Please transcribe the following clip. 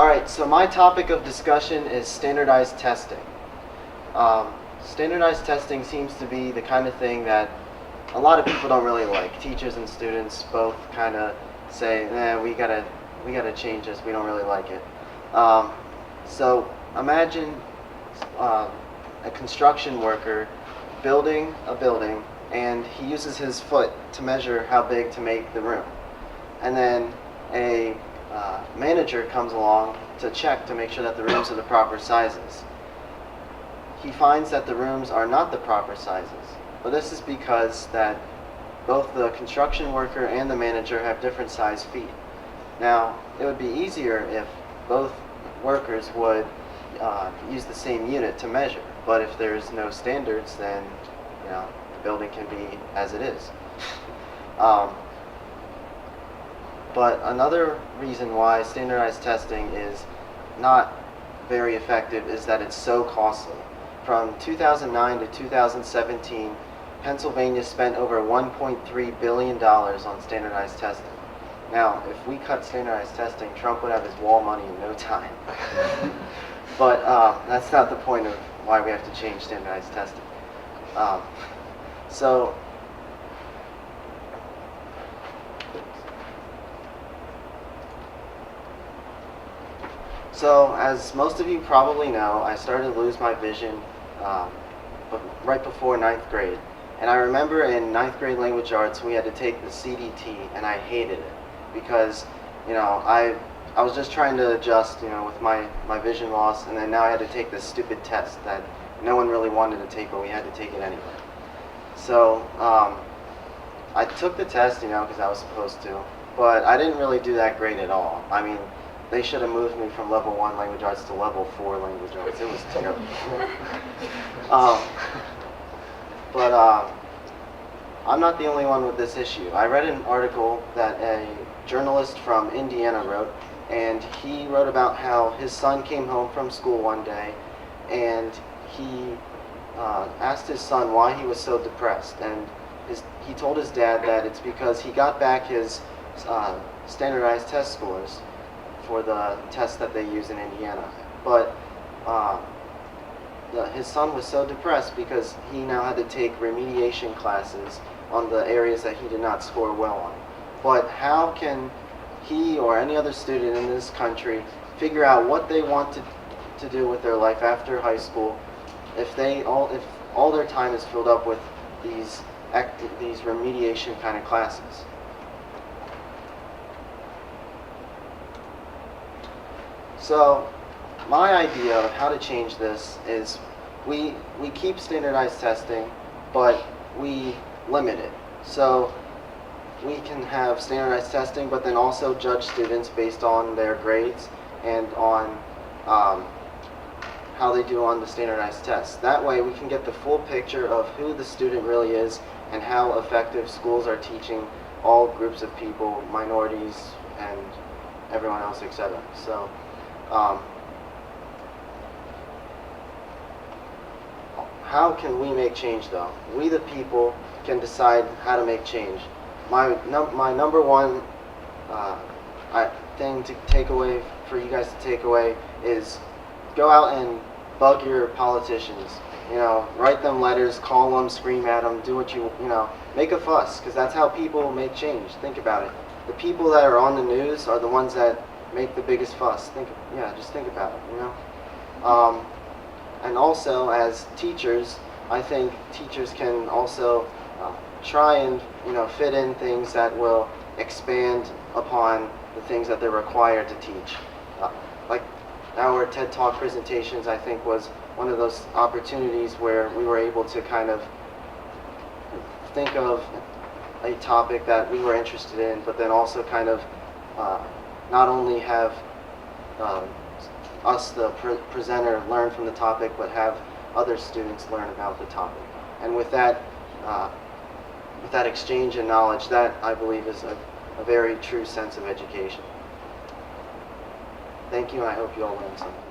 Alright, so my topic of discussion is standardized testing. Standardized testing seems to be the kind of thing that a lot of people don't really like. Teachers and students both kind of say, we gotta change this, we don't really like it. So imagine a construction worker building a building, and he uses his foot to measure how big to make the room. And then a manager comes along to check to make sure that the rooms are the proper sizes. He finds that the rooms are not the proper sizes, but this is because that both the construction worker and the manager have different size feet. Now, it would be easier if both workers would use the same unit to measure, but if there's no standards, then the building can be as it is. But another reason why standardized testing is not very effective is that it's so costly. From 2009 to 2017, Pennsylvania spent over $1.3 billion on standardized testing. Now, if we cut standardized testing, Trump would have his wall money in no time. But that's not the point of why we have to change standardized testing. So, as most of you probably know, I started to lose my vision right before 9th grade. And I remember in 9th grade language arts, we had to take the CDT, and I hated it because, I was just trying to adjust, with my vision loss, and then now I had to take this stupid test that no one really wanted to take, but we had to take it anyway. So, I took the test, because I was supposed to, but I didn't really do that great at all. I mean, they should have moved me from level 1 language arts to level 4 language arts. It was terrible. I'm not the only one with this issue. I read an article that a journalist from Indiana wrote, and he wrote about how his son came home from school one day, and he asked his son why he was so depressed. And he told his dad that it's because he got back his standardized test scores for the test that they use in Indiana. But his son was so depressed because he now had to take remediation classes on the areas that he did not score well on. But how can he or any other student in this country figure out what they want to do with their life after high school if all their time is filled up with these remediation kind of classes? So, my idea of how to change this is we keep standardized testing, but we limit it. So, we can have standardized testing, but then also judge students based on their grades and on how they do on the standardized tests. That way, we can get the full picture of who the student really is and how effective schools are teaching all groups of people, minorities, and everyone else, etc. So, how can we make change, though? We, the people, can decide how to make change. My number one thing to take away, for you guys to take away, is go out and bug your politicians. Write them letters, call them, scream at them, do what make a fuss, because that's how people make change. Think about it. The people that are on the news are the ones that make the biggest fuss. Just think about it, And also, as teachers, I think teachers can also try and fit in things that will expand upon the things that they're required to teach. Like our TED Talk presentations, I think, was one of those opportunities where we were able to kind of think of a topic that we were interested in, but then also kind of not only have us, the presenter, learn from the topic, but have other students learn about the topic. And with that exchange of knowledge, that, I believe, is a very true sense of education. Thank you, and I hope you all learned something.